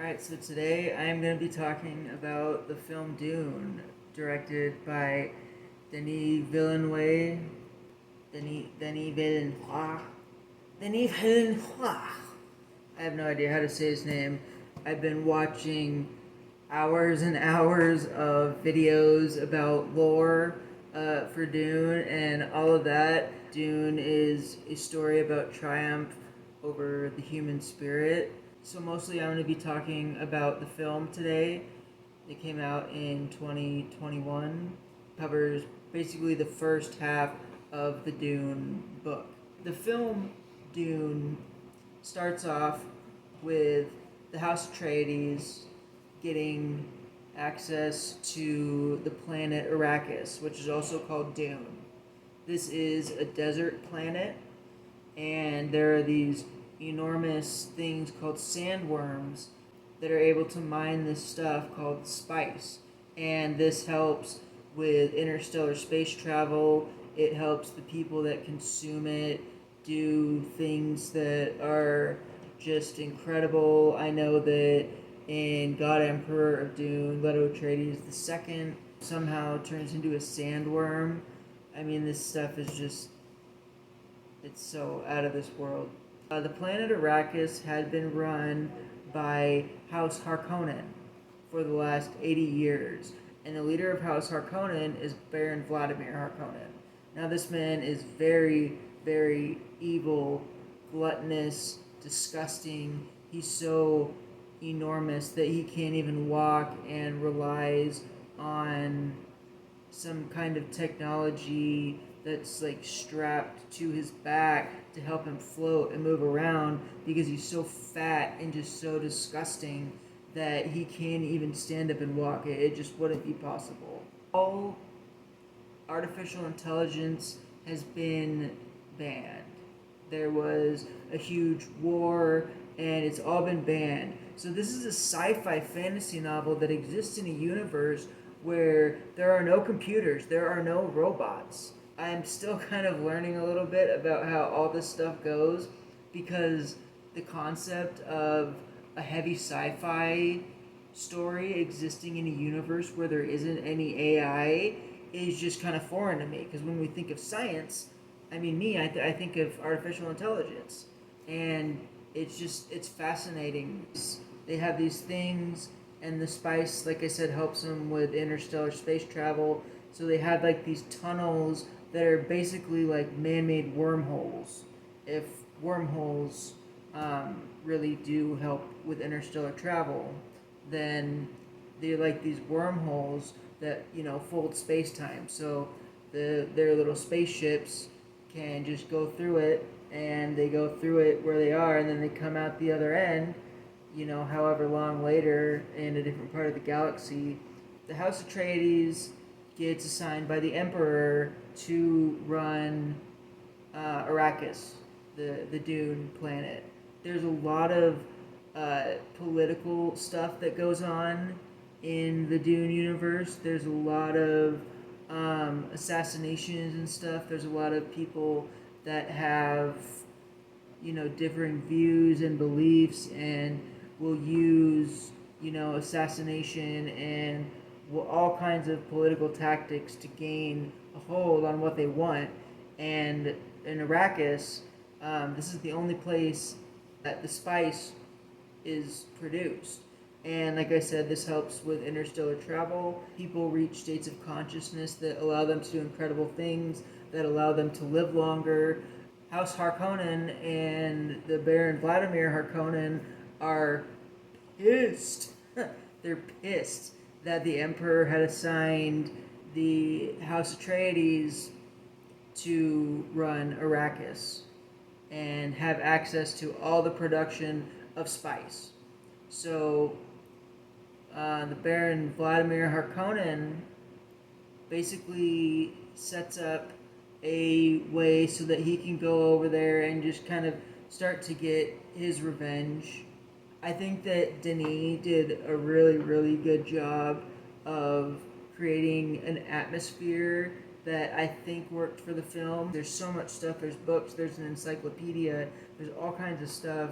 Alright, so today I am going to be talking about the film Dune, directed by Denis Villeneuve. Denis Villeneuve. Denis Villeneuve. I have no idea how to say his name. I've been watching hours and hours of videos about lore for Dune and all of that. Dune is a story about triumph over the human spirit. So mostly I'm going to be talking about the film today. It came out in 2021. Covers basically the first half of the Dune book. The film Dune starts off with the House Atreides getting access to the planet Arrakis, which is also called Dune. This is a desert planet, and there are these enormous things called sandworms that are able to mine this stuff called spice. And this helps with interstellar space travel. It helps the people that consume it do things that are just incredible. I know that in God Emperor of Dune, Leto Atreides II somehow turns into a sandworm. I mean, this stuff is just, it's so out of this world. The planet Arrakis had been run by House Harkonnen for the last 80 years, and the leader of House Harkonnen is Baron Vladimir Harkonnen. Now, this man is very, very evil, gluttonous, disgusting. He's so enormous that he can't even walk and relies on some kind of technology that's like strapped to his back to help him float and move around because he's so fat and just so disgusting that he can't even stand up and walk. It just wouldn't be possible. All artificial intelligence has been banned. There was a huge war and it's all been banned. So this is a sci-fi fantasy novel that exists in a universe where there are no computers, there are no robots. I'm still kind of learning a little bit about how all this stuff goes because the concept of a heavy sci-fi story existing in a universe where there isn't any AI is just kind of foreign to me. Because when we think of science, I think of artificial intelligence. And it's fascinating. They have these things, and the spice, like I said, helps them with interstellar space travel. So they have like these tunnels that are basically like man-made wormholes. If wormholes really do help with interstellar travel, then they're like these wormholes that fold space-time. So their little spaceships can just go through it, and they go through it where they are, and then they come out the other end, however long later in a different part of the galaxy. The House Atreides gets assigned by the Emperor to run Arrakis, the Dune planet. There's a lot of political stuff that goes on in the Dune universe. There's a lot of assassinations and stuff. There's a lot of people that have differing views and beliefs and will use assassination and all kinds of political tactics to gain a hold on what they want. And in Arrakis, this is the only place that the spice is produced. And like I said, this helps with interstellar travel. People reach states of consciousness that allow them to do incredible things, that allow them to live longer. House Harkonnen and the Baron Vladimir Harkonnen are pissed. They're pissed that the Emperor had assigned the House Atreides to run Arrakis and have access to all the production of spice. So the Baron Vladimir Harkonnen basically sets up a way so that he can go over there and just kind of start to get his revenge. I think that Denis did a really, really good job of creating an atmosphere that I think worked for the film. There's so much stuff. There's books, there's an encyclopedia, there's all kinds of stuff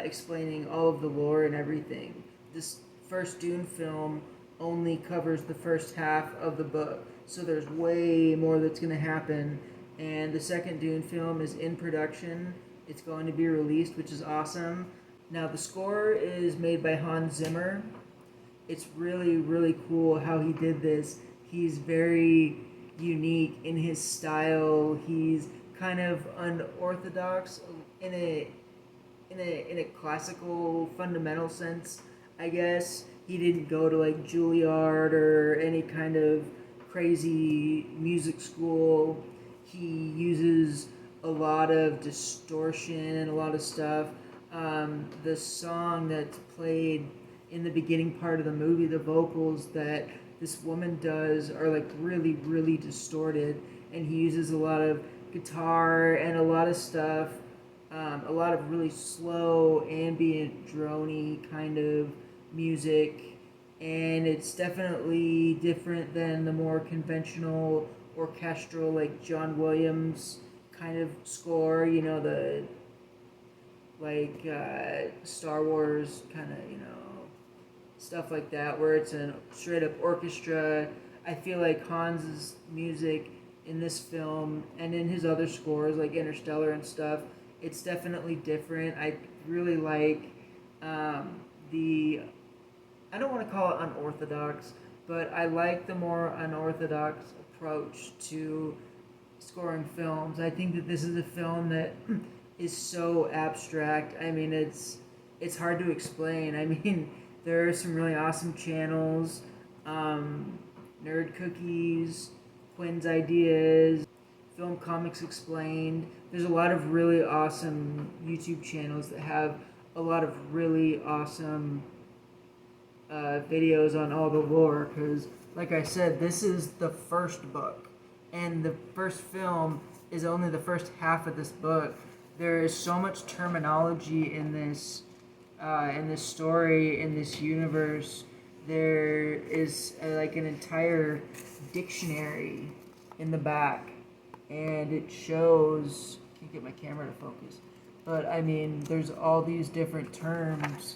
explaining all of the lore and everything. this first Dune film only covers the first half of the book, so there's way more that's going to happen. And the second Dune film is in production. It's going to be released, which is awesome. Now the score is made by Hans Zimmer. It's really, really cool how he did this. He's very unique in his style. He's kind of unorthodox in a classical fundamental sense, I guess. He didn't go to like Juilliard or any kind of crazy music school. He uses a lot of distortion and a lot of stuff. The song that's played in the beginning part of the movie, the vocals that this woman does are like really, really distorted, and he uses a lot of guitar and a lot of stuff, a lot of really slow, ambient, drony kind of music, and it's definitely different than the more conventional orchestral, like John Williams kind of score. You know, the like Star Wars kind of, stuff like that, where it's a straight up orchestra. I feel like Hans's music in this film and in his other scores, like Interstellar and stuff, it's definitely different. I really like the, I don't want to call it unorthodox, but I like the more unorthodox approach to scoring films. I think that this is a film that is so abstract. I mean, it's hard to explain. I mean, there are some really awesome channels, Nerd Cookies, Quinn's Ideas, Film Comics Explained. There's a lot of really awesome YouTube channels that have a lot of really awesome videos on all the lore, because, like I said, this is the first book, and the first film is only the first half of this book. There is so much terminology in this story, in this universe. There is like an entire dictionary in the back, and it shows. Can't get my camera to focus, but I mean, there's all these different terms.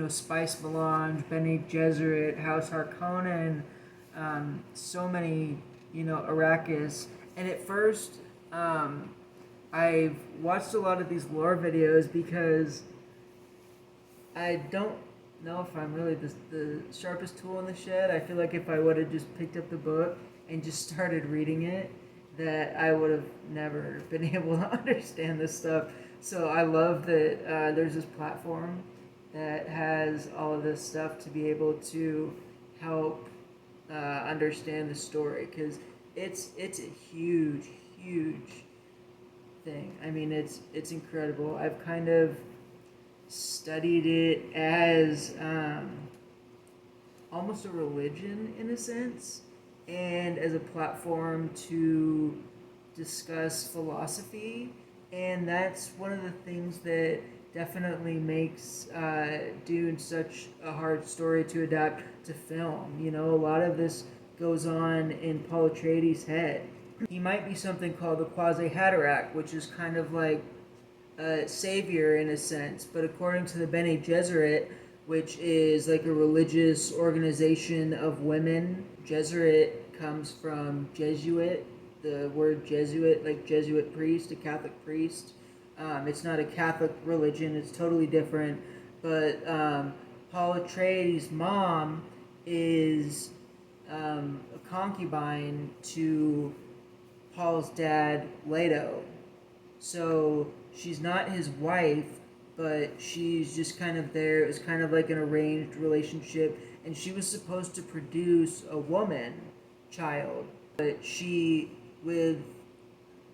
Spice Melange, Bene Gesserit, House Harkonnen, so many, Arrakis. And at first, I've watched a lot of these lore videos because I don't know if I'm really the sharpest tool in the shed. I feel like if I would have just picked up the book and just started reading it, that I would have never been able to understand this stuff. So I love that there's this platform that has all of this stuff to be able to help understand the story, because it's a huge, huge thing. I mean, it's incredible. I've kind of studied it as almost a religion in a sense, and as a platform to discuss philosophy, and that's one of the things that definitely makes Dune such a hard story to adapt to film. A lot of this goes on in Paul Atreides' head. He might be something called the Quasi-Haderach, which is kind of like a savior in a sense, but according to the Bene Gesserit, which is like a religious organization of women, Gesserit comes from Jesuit, the word Jesuit, like Jesuit priest, a Catholic priest. It's not a Catholic religion, it's totally different, but Paul Atreides' mom is a concubine to Paul's dad, Leto. So she's not his wife, but she's just kind of there. It was kind of like an arranged relationship, and she was supposed to produce a woman child, but she, with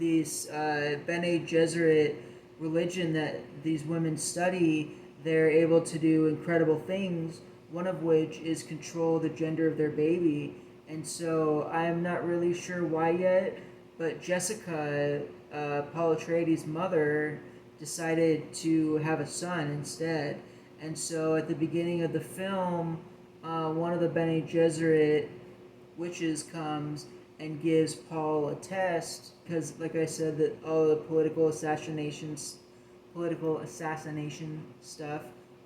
this Bene Gesserit religion that these women study, they're able to do incredible things, one of which is control the gender of their baby. And so I'm not really sure why yet, but Jessica, Paul Atreides' mother, decided to have a son instead. And so at the beginning of the film, one of the Bene Gesserit witches comes and gives Paul a test, because, like I said, that all the political assassination stuff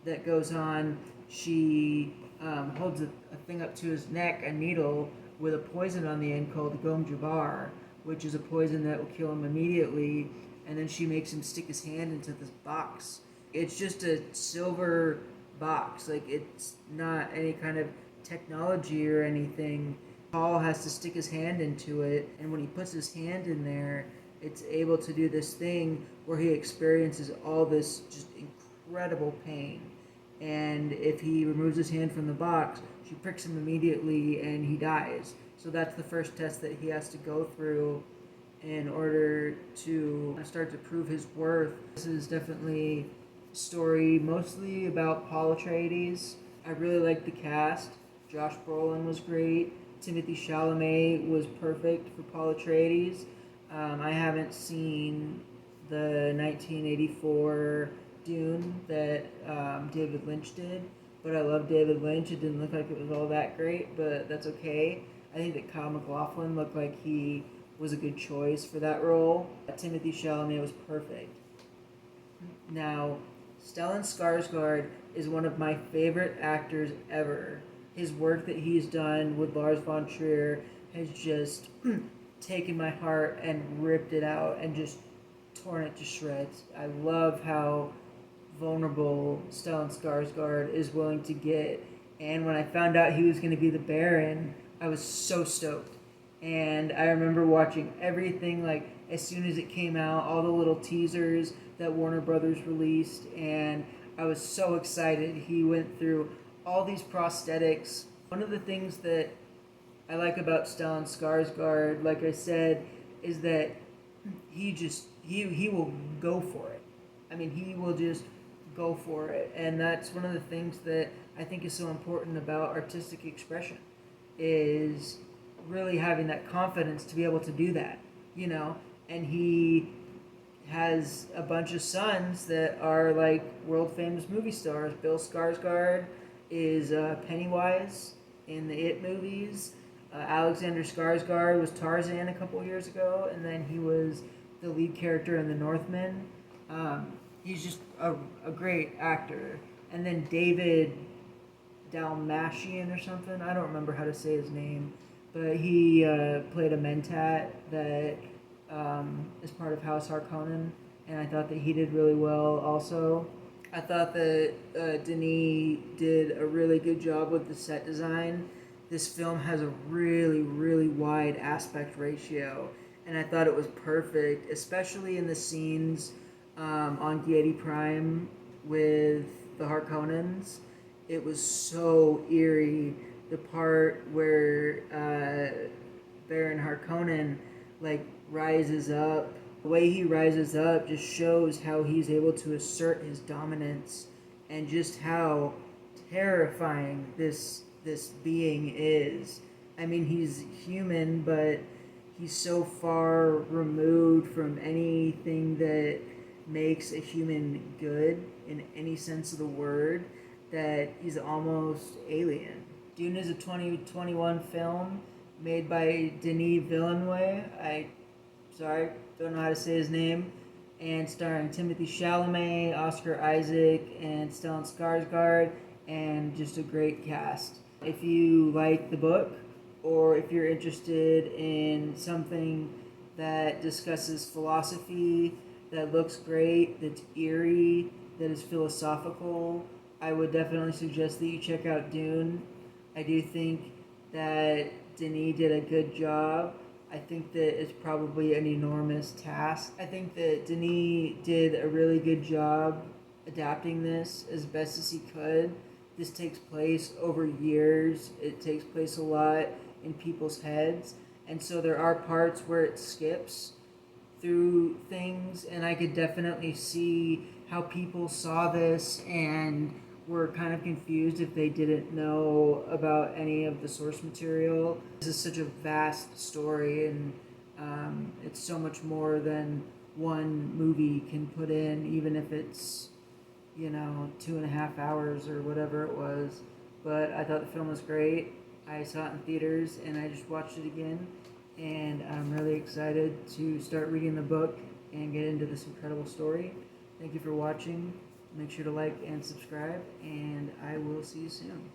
that goes on. She holds a thing up to his neck, a needle with a poison on the end called gom jabbar, which is a poison that will kill him immediately. And then she makes him stick his hand into this box. It's just a silver box, like it's not any kind of technology or anything. Paul has to stick his hand into it, and when he puts his hand in there, it's able to do this thing where he experiences all this just incredible pain. And if he removes his hand from the box, she pricks him immediately and he dies. So that's the first test that he has to go through in order to start to prove his worth. This is definitely a story mostly about Paul Atreides. I really liked the cast. Josh Brolin was great. Timothy Chalamet was perfect for Paul Atreides. I haven't seen the 1984 Dune that David Lynch did, but I love David Lynch. It didn't look like it was all that great, but that's okay. I think that Kyle MacLachlan looked like he was a good choice for that role. Timothy Chalamet was perfect. Now, Stellan Skarsgård is one of my favorite actors ever. His work that he's done with Lars von Trier has just taken my heart and ripped it out and just torn it to shreds. I love how vulnerable Stellan Skarsgård is willing to get. And when I found out he was going to be the Baron, I was so stoked. And I remember watching everything, like as soon as it came out, all the little teasers that Warner Brothers released, and I was so excited. He went through all these prosthetics. One of the things that I like about Stellan Skarsgård, like I said, is that he will go for it. I mean, he will just go for it, and that's one of the things that I think is so important about artistic expression, is really having that confidence to be able to do that, and he has a bunch of sons that are like world famous movie stars. Bill Skarsgård is Pennywise in the It movies. Alexander Skarsgård was Tarzan a couple years ago, and then he was the lead character in The Northman. He's just a great actor. And then David Dalmatian or something, I don't remember how to say his name, but he played a Mentat that is part of House Harkonnen, and I thought that he did really well also. I thought that Denis did a really good job with the set design. This film has a really, really wide aspect ratio, and I thought it was perfect, especially in the scenes on Giedi Prime with the Harkonnens. It was so eerie. The part where Baron Harkonnen rises up, the way he rises up just shows how he's able to assert his dominance and just how terrifying this being is. I mean, he's human, but he's so far removed from anything that makes a human good in any sense of the word that he's almost alien. Dune is a 2021 film made by Denis Villeneuve. Don't know how to say his name. And starring Timothy Chalamet, Oscar Isaac, and Stellan Skarsgård, and just a great cast. If you like the book, or if you're interested in something that discusses philosophy, that looks great, that's eerie, that is philosophical, I would definitely suggest that you check out Dune. I do think that Denis did a good job. I think that it's probably an enormous task. I think that Denis did a really good job adapting this as best as he could. This takes place over years. It takes place a lot in people's heads. And so there are parts where it skips through things, and I could definitely see how people saw this and were kind of confused if they didn't know about any of the source material. This is such a vast story, and it's so much more than one movie can put in, even if it's 2.5 hours or whatever it was. But I thought the film was great. I saw it in theaters, and I just watched it again, and I'm really excited to start reading the book and get into this incredible story. Thank you for watching. Make sure to like and subscribe, and I will see you soon.